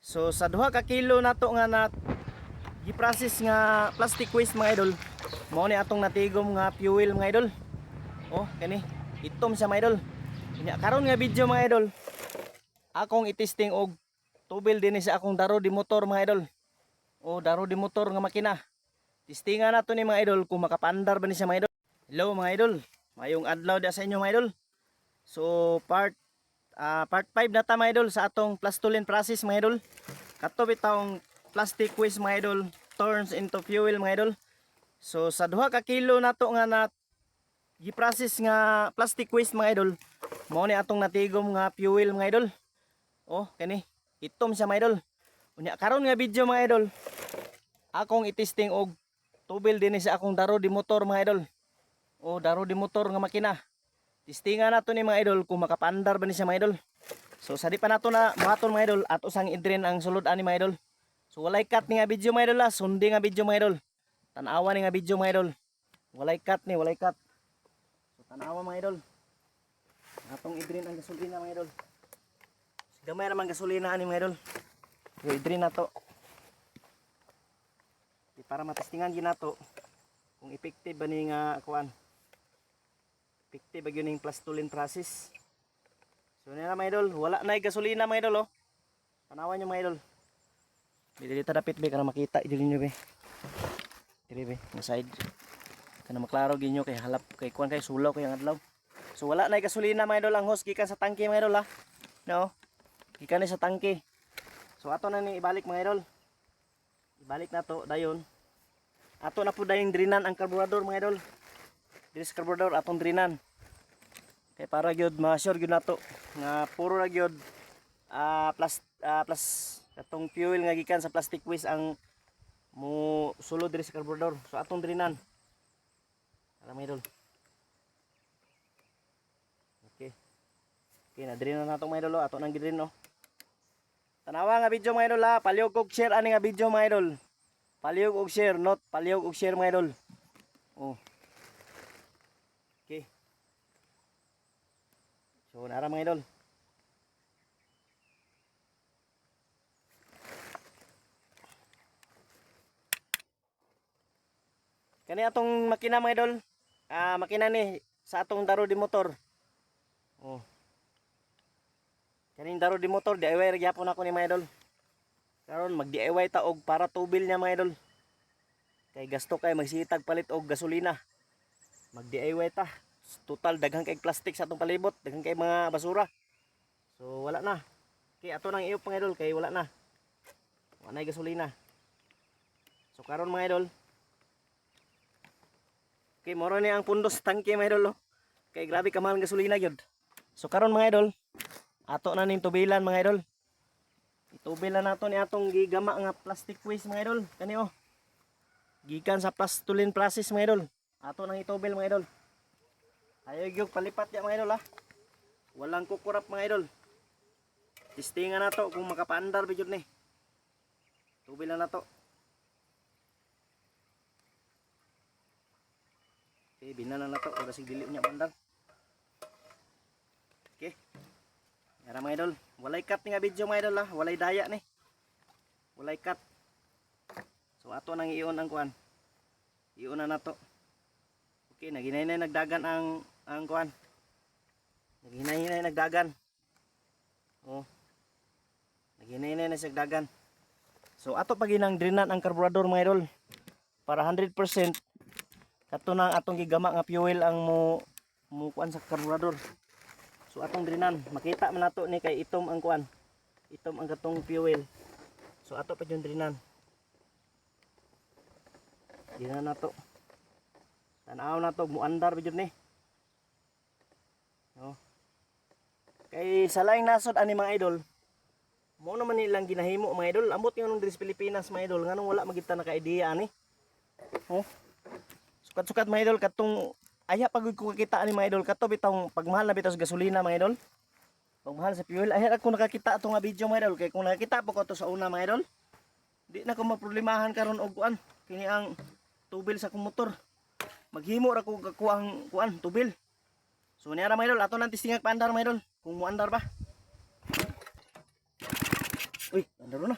So sa duha ka kilo nato nga na gi-process nga plastic waste mga idol, mao ni atong natigom nga fuel mga idol. Oh, kani itom siya mga idol. Inya karon nga video mga idol, akong i-testing og tubil dinhi sa akong daro di motor mga idol. Oh, daro di motor nga makina. Testingan nato ni mga idol kung makapandar ba ni siya mga idol. Hello mga idol, mayong adlaw da sa inyo mga idol. So part 5 na ta mga idol sa atong plastulin process mga idol. Kato bitawng plastic waste mga idol turns into fuel mga idol. So sa duha ka kilo nato nga na gi-process nga plastic waste mga idol, mao ni atong natigom nga fuel mga idol. Oh, kani itom siya mga idol. Unya karon nga video mga idol, akong i-testing og tubil dinhi sa akong daro di motor mga idol. Oh, daro di motor nga makina. Testingan nato ni mga idol kung makapandar ba ni siya mga idol. So sa di pa nato na buhaton mga idol at usang idrin ang sulod ani mga idol. So walay cut ni nga video mga idol ha, sundi nga video mga idol. Tanawa ni nga video mga idol. Walay cut ni, walay cut. So tanawa mga idol. Atong idrin ang gasolina mga idol. So, gamay naman gasolina ani mga idol. So idrin nato. Di para matestingan ginato kung effective ba ni nga kuan. Effective ba gyud ning plastulin process. So nila mga idol, wala na gasolina mga idol oh. Tanawan nyo mga idol. Dili ta dapit be kana makita dili nyo be. Dili be, nga side. Kana maklaro ginyo kay halap kay kuan kay sulaw kay ang adlaw. So wala na gasolina mga idol, ang hose gikan sa tangke mga idol ha. No. Gikan ni sa tangke. So ato na ni ibalik mga idol. Ibalik na to dayon. Ato na po dayon drinan ang karburador mga idol. Dili sa karburador atong drinan. Kay para gyud ma-sure gyud nato nga puro ra gyud plus katong fuel nga gikan sa plastic waste ang mo sulod diri sa karburador. So atong drinan. Para mga idol. Okay. Okay, na drinan nato mga idol, ato nang gidrin no. Tanawa nga video mga idol ha, palihog og share ani nga video mga idol. Palihog og share, not palihog og share mga idol. Oh. Okay. So nara mga idol. Kani atong makina mga idol. Makina ni sa atong daro di motor. Oh. Kaning daro di motor DIY ra gyapon ako ni mga idol. Karon mag DIY ta og para tubil niya mga idol. Kay gasto kay magsitag palit og gasolina. Mag DIY ta. Total daghang kay plastic sa atong palibot, daghang kay mga basura. So wala na. Kay ato nang iop mga idol kay wala na. Wala na gasolina. So karon mga idol. Okay, moro ni ang pundos tangke mga idol. Oh. Kay grabe ka mahal gasolina gyud. So karon mga idol, ato na ning tubilan mga idol. Itubilan nato ni atong gigama nga plastic waste mga idol. Kani oh. Gikan sa plastulin process mga idol. Ato nang itubil mga idol. Ayaw gyud palipat ya mga idol ha. Walang kukurap mga idol. Testingan nato kung makapaandar ba gyud ni. Tubilan nato. Okay, binalan nato para sig dili unya pandar. Okay. Yara mga idol, walay cut ni nga video mga idol ha, walay daya ni. Walay cut. So ato nang iyon ang kuan. Iyon na nato. Okay, naghinay nagdagan ang kuan. Naghinay nagdagan. Oh. Naghinay na siya dagan. So ato pa ginang drinan ang karburador mga idol. Para 100% kato nang atong gigama nga fuel ang mo kuan sa karburador. So atong drinan, makita man nato ni kay itom ang kuan. Itom ang katong fuel. So ato pa yung drinan. Drinan nato. Tanaw nato muandar bigud ni. No. Kay sa laing nasod ani mga idol, mo naman nilang ginahimo mga idol. Amot yung diri sa Pilipinas mga idol, nganong wala magita na ka-idea ani. Oh. Sukat-sukat mga idol katong aya pagud ko kakita ani mga idol kato bitong pagmahal na bitaw sa gasolina mga idol. Pagmahal sa fuel, aya ako nakakita ato nga video mga idol kay kung nakakita po ko to sa una mga idol, di na ko maproblemahan karon og kuan kini ang tubil sa kong motor. Maghimo ra ko kuang kuan tubil. So niya ra mga idol, ato nang testing paandar mga idol kung mo andar ba. Uy, nandaro na.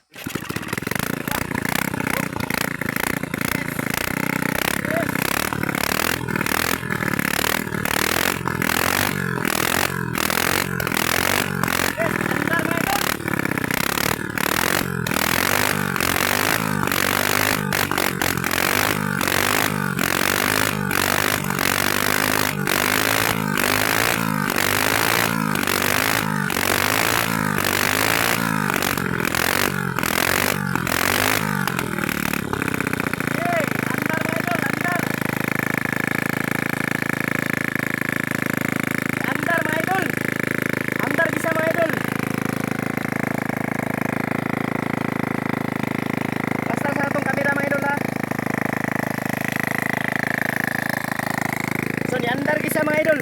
Andar kisah mga idol.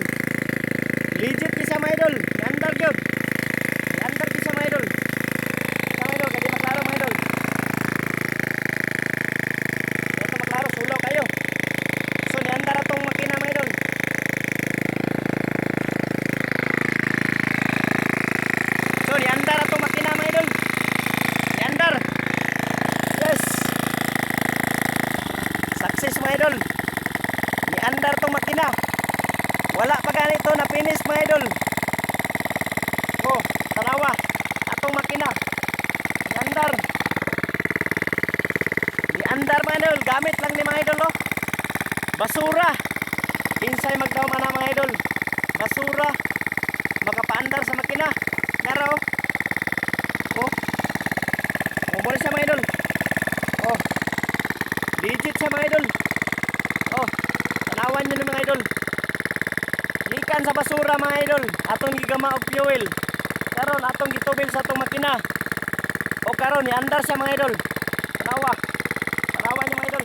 Legit kisah mga idol. Andar gyud. Andar kisah mga idol. Kisah mga idol, kadi maklaro mga idol. Ito maklaro sulaw kayo. So ni andar atong makina mga idol. So ni andar atong makina mga idol. Ni andar. Yes. Success mga idol. Ni andar tong makina. Wala pa ganito na finish mga idol. Oh, tanawa. Atong makina. Andar. Di andar mga idol. Gamit lang ni mga idol oh. Basura. Insay magdawma na mga idol. Basura. Makapaandar sa makina. Nara oh. Oh. Oh, muli siya mga idol. Oh. Legit siya mga idol. Oh. Tanawan nyo mga idol. Ikan sa basura mga idol, atong gigama og fuel. Karon atong gitubil sa atong makina. O karon ni andar siya mga idol. Tanawa. Tanawa niyo mga idol.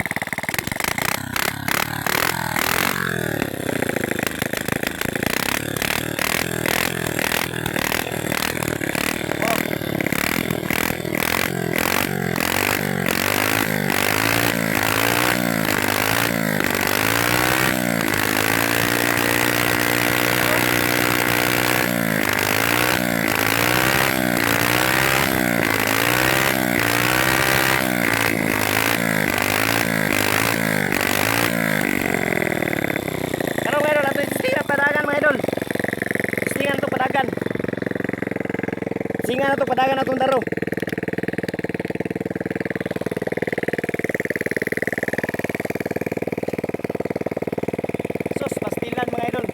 Singan atau padagan atong daro. Sus, pastilan mga idol.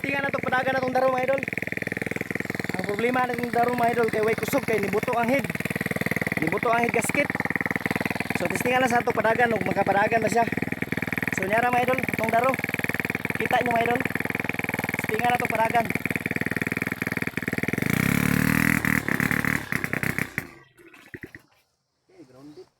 Tingan atong padagan atong daro mga idol. Ang problema ng daro mga idol kay way kusog kay nibuto ang head. Nibuto ang head gasket. So testingan lang sa atong padagan ug makapadagan ba siya. So nyara mga idol atong daro. Kita niyo mga idol. Testingan atong padagan. Okay, grounded.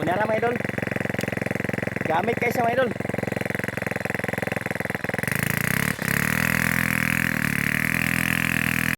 Kunyara mga idol. Gamit kayo sa mga idol.